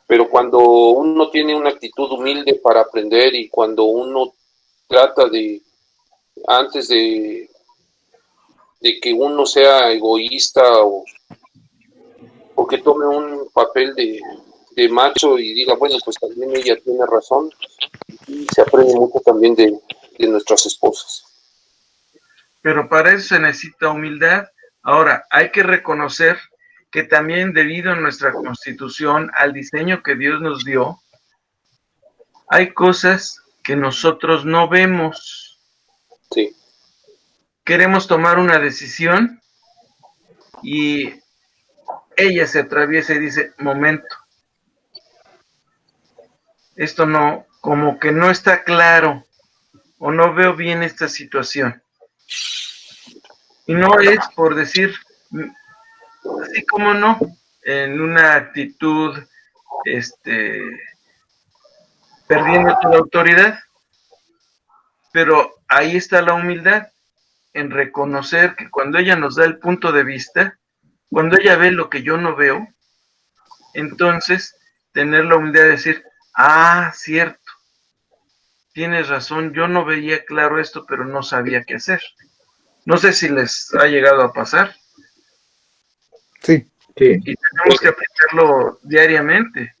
Pero cuando uno tiene una actitud humilde para aprender, y cuando uno trata antes de que uno sea egoísta o que tome un papel de macho y diga, bueno, pues también ella tiene razón, y se aprende mucho también de nuestras esposas. Pero para eso se necesita humildad. Ahora, hay que reconocer que también, debido a nuestra constitución, al diseño que Dios nos dio, hay cosas que nosotros no vemos. Sí. Queremos tomar una decisión y ella se atraviesa y dice, momento, esto no, como que no está claro, o no veo bien esta situación. Y no es por decir, así como no, en una actitud, perdiendo toda autoridad, pero ahí está la humildad, en reconocer que cuando ella nos da el punto de vista, cuando ella ve lo que yo no veo, entonces tener la humildad de decir, cierto, tienes razón, yo no veía claro esto, pero no sabía qué hacer. No sé si les ha llegado a pasar. Sí. Sí, Y tenemos que aplicarlo diariamente.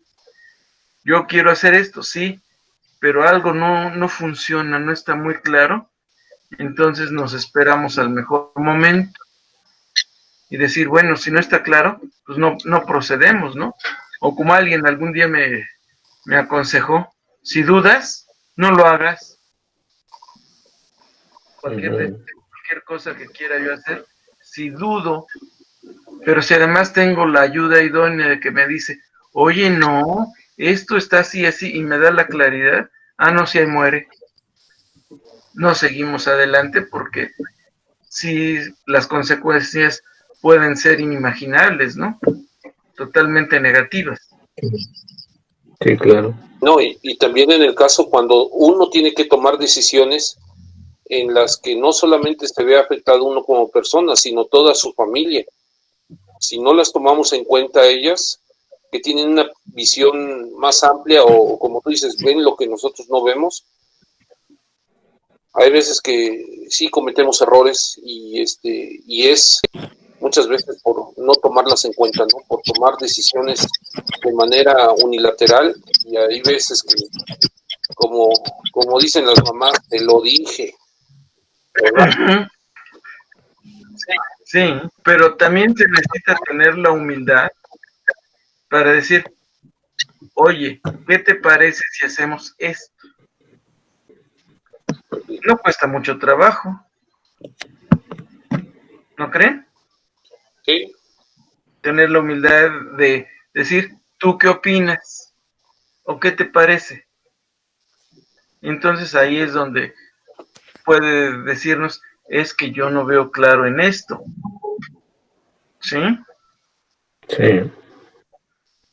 Yo quiero hacer esto, sí, pero algo no funciona, no está muy claro. Entonces nos esperamos al mejor momento y decir, bueno, si no está claro, pues no procedemos, ¿no? O como alguien algún día me aconsejó, si dudas, no lo hagas. Cualquier cosa que quiera yo hacer, si dudo, pero si además tengo la ayuda idónea de que me dice, oye, no, esto está así, así, y me da la claridad, no, si ahí muere. No seguimos adelante porque sí, las consecuencias pueden ser inimaginables, ¿no? Totalmente negativas. sí, claro. No, y también en el caso cuando uno tiene que tomar decisiones en las que no solamente se ve afectado uno como persona, sino toda su familia. Si no las tomamos en cuenta ellas, que tienen una visión más amplia o como tú dices, ven lo que nosotros no vemos, hay veces que sí cometemos errores y es muchas veces por no tomarlas en cuenta, ¿no? Por tomar decisiones de manera unilateral y hay veces que como dicen las mamás, te lo dije, ¿verdad? Sí, pero también se necesita tener la humildad para decir, oye, ¿qué te parece si hacemos esto? No cuesta mucho trabajo, ¿no creen? Sí, Tener la humildad de decir, ¿tú qué opinas? ¿O qué te parece? Entonces ahí es donde puede decirnos, es que yo no veo claro en esto, ¿sí? Sí,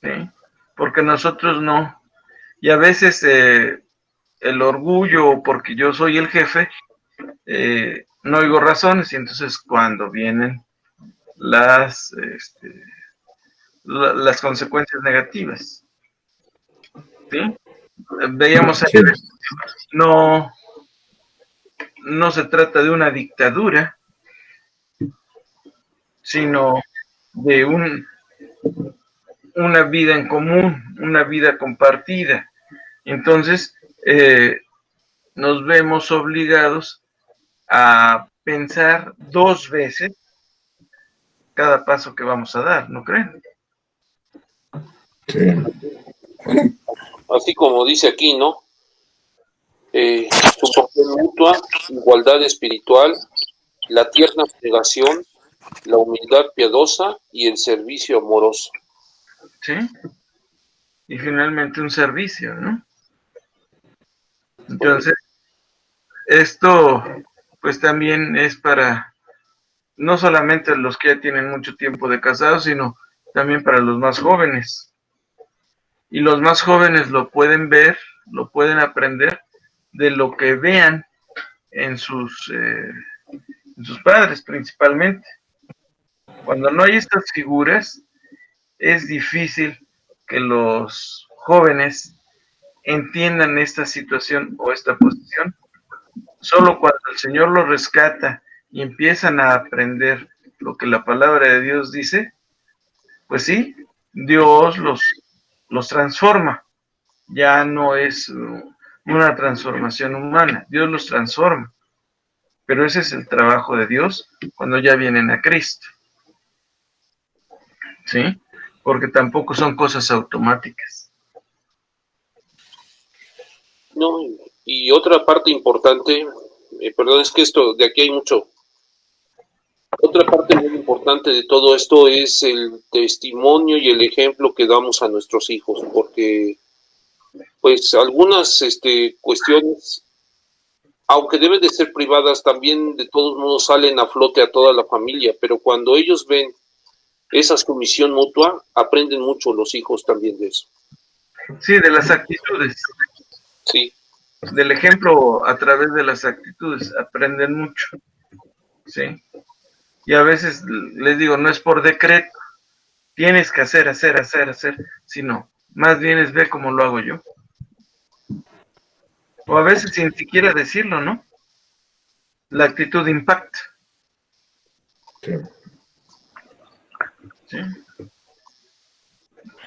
¿Sí? Porque nosotros no. Y a veces el orgullo, porque yo soy el jefe, no oigo razones, y entonces cuando vienen las, las consecuencias negativas, ¿sí? Veíamos sí, ayer, no, no se trata de una dictadura, sino de una vida en común, una vida compartida. Entonces, nos vemos obligados a pensar dos veces cada paso que vamos a dar, ¿no creen? sí, así como dice aquí, ¿no? Comprensión mutua, igualdad espiritual, la tierna abnegación, la humildad piadosa y el servicio amoroso. ¿Sí? Y finalmente un servicio, ¿no? Entonces, esto pues también es para no solamente los que ya tienen mucho tiempo de casados, sino también para los más jóvenes. Y los más jóvenes lo pueden ver, lo pueden aprender de lo que vean en sus padres principalmente. Cuando no hay estas figuras, es difícil que los jóvenes entiendan esta situación o esta posición. Solo cuando el Señor los rescata y empiezan a aprender lo que la palabra de Dios dice, pues sí, Dios los transforma. Ya no es una transformación humana, Dios los transforma. Pero ese es el trabajo de Dios cuando ya vienen a Cristo, ¿sí? Porque tampoco son cosas automáticas. No, y otra parte importante, perdón, es que esto, de aquí hay mucho. Otra parte muy importante de todo esto es el testimonio y el ejemplo que damos a nuestros hijos, porque pues algunas cuestiones, aunque deben de ser privadas, también de todos modos salen a flote a toda la familia, pero cuando ellos ven esa sumisión mutua, aprenden mucho los hijos también de eso. Sí, de las actitudes, Sí, del ejemplo a través de las actitudes, aprenden mucho, ¿sí? Y a veces les digo, no es por decreto, tienes que hacer, sino más bien es ver cómo lo hago yo. O a veces sin siquiera decirlo, ¿no? La actitud impacta. Sí. ¿Sí?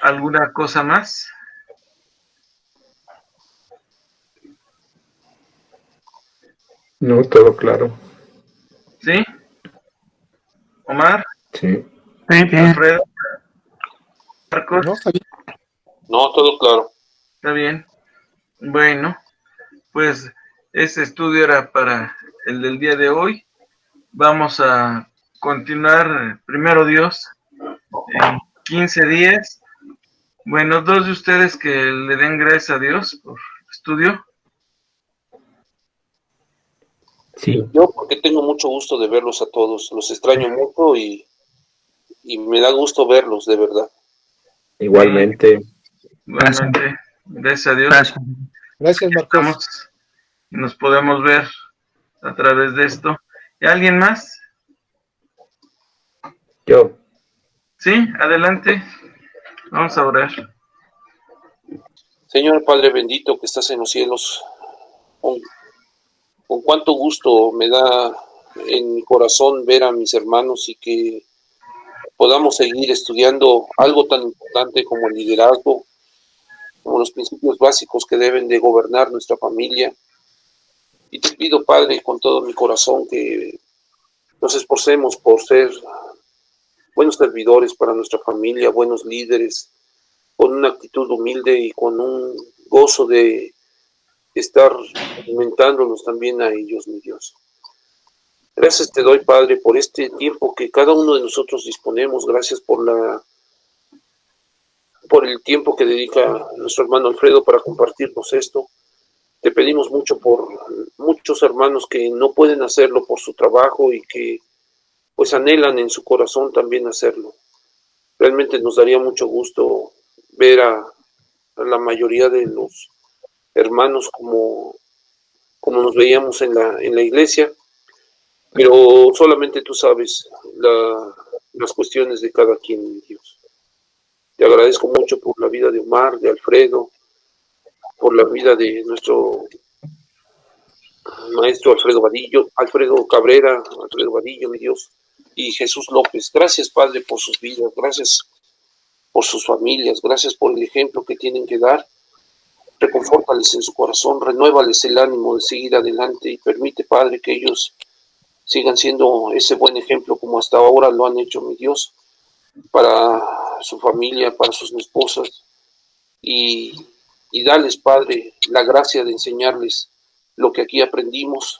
¿Alguna cosa más? No, todo claro. ¿Sí? Omar, Sí. Bien. Alfredo, Marcos, No, está bien. No, todo claro. ¿está bien? Bueno, pues este estudio era para el del día de hoy. Vamos a continuar, primero Dios, en 15 días. Bueno, dos de ustedes que le den gracias a Dios por estudio. Sí. Yo porque tengo mucho gusto de verlos a todos, los extraño mucho y me da gusto verlos, de verdad. Igualmente. Igualmente, gracias a Dios. Gracias. Gracias, Marcos. Estamos y nos podemos ver a través de esto. ¿Y alguien más? Yo. Sí, adelante. Vamos a orar. Señor Padre bendito que estás en los cielos, con cuánto gusto me da en mi corazón ver a mis hermanos y que podamos seguir estudiando algo tan importante como el liderazgo, como los principios básicos que deben de gobernar nuestra familia. Y te pido, Padre, con todo mi corazón que nos esforcemos por ser buenos servidores para nuestra familia, buenos líderes, con una actitud humilde y con un gozo de estar alimentándonos también a ellos, mi Dios. Gracias te doy, Padre, por este tiempo que cada uno de nosotros disponemos. Gracias por el tiempo que dedica nuestro hermano Alfredo para compartirnos esto. Te pedimos mucho por muchos hermanos que no pueden hacerlo por su trabajo y que pues anhelan en su corazón también hacerlo. Realmente nos daría mucho gusto ver a la mayoría de los hermanos como nos veíamos en la iglesia, pero solamente tú sabes las cuestiones de cada quien, mi Dios. Te agradezco mucho por la vida de Omar, de Alfredo, por la vida de nuestro maestro Alfredo Cabrera, Alfredo Vadillo, mi Dios, y Jesús López. Gracias, Padre, por sus vidas, gracias por sus familias, gracias por el ejemplo que tienen que dar. Reconfórtales en su corazón, renuévales el ánimo de seguir adelante y permite, Padre, que ellos sigan siendo ese buen ejemplo como hasta ahora lo han hecho, mi Dios, para su familia, para sus esposas, y dales, Padre, la gracia de enseñarles lo que aquí aprendimos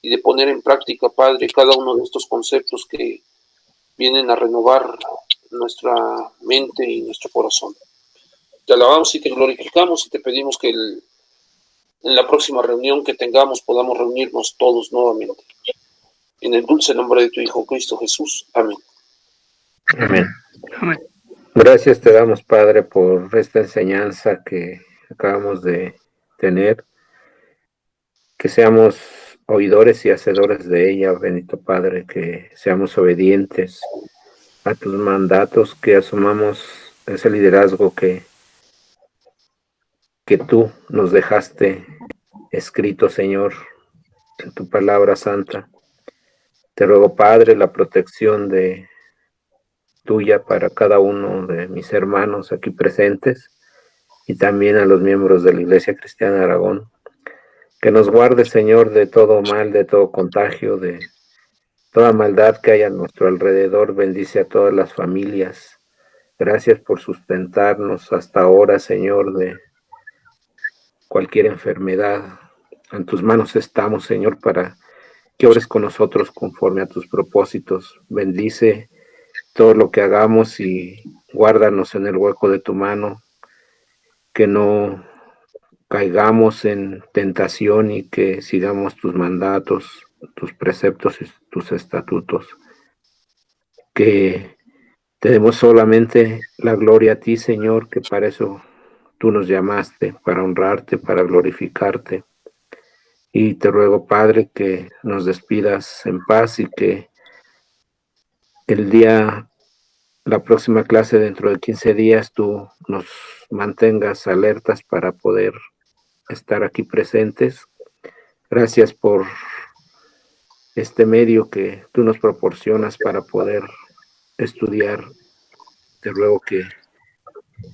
y de poner en práctica, Padre, cada uno de estos conceptos que vienen a renovar nuestra mente y nuestro corazón. Te alabamos y te glorificamos y te pedimos que en la próxima reunión que tengamos podamos reunirnos todos nuevamente. En el dulce nombre de tu Hijo Cristo Jesús. Amén. Amén. Amén. Gracias te damos, Padre, por esta enseñanza que acabamos de tener. Que seamos oidores y hacedores de ella, bendito Padre, que seamos obedientes a tus mandatos, que asumamos ese liderazgo que tú nos dejaste escrito, Señor, en tu palabra santa. Te ruego, Padre, la protección de tuya para cada uno de mis hermanos aquí presentes y también a los miembros de la Iglesia Cristiana de Aragón. Que nos guarde, Señor, de todo mal, de todo contagio, de toda maldad que haya a nuestro alrededor. Bendice a todas las familias. Gracias por sustentarnos hasta ahora, Señor, de cualquier enfermedad. En tus manos estamos, Señor, para que obres con nosotros conforme a tus propósitos. Bendice todo lo que hagamos y guárdanos en el hueco de tu mano, que no caigamos en tentación y que sigamos tus mandatos, tus preceptos y tus estatutos. Que te demos solamente la gloria a ti, Señor, que para eso tú nos llamaste, para honrarte, para glorificarte. Y te ruego, Padre, que nos despidas en paz y que la próxima clase dentro de 15 días, tú nos mantengas alertas para poder estar aquí presentes. Gracias por este medio que tú nos proporcionas para poder estudiar. Te ruego que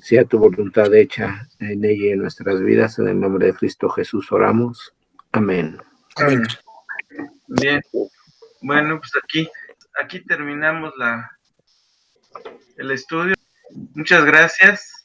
sea tu voluntad hecha en ella y en nuestras vidas. En el nombre de Cristo Jesús oramos. Amén. Amén. Bien. Bueno, pues aquí terminamos el estudio. Muchas gracias.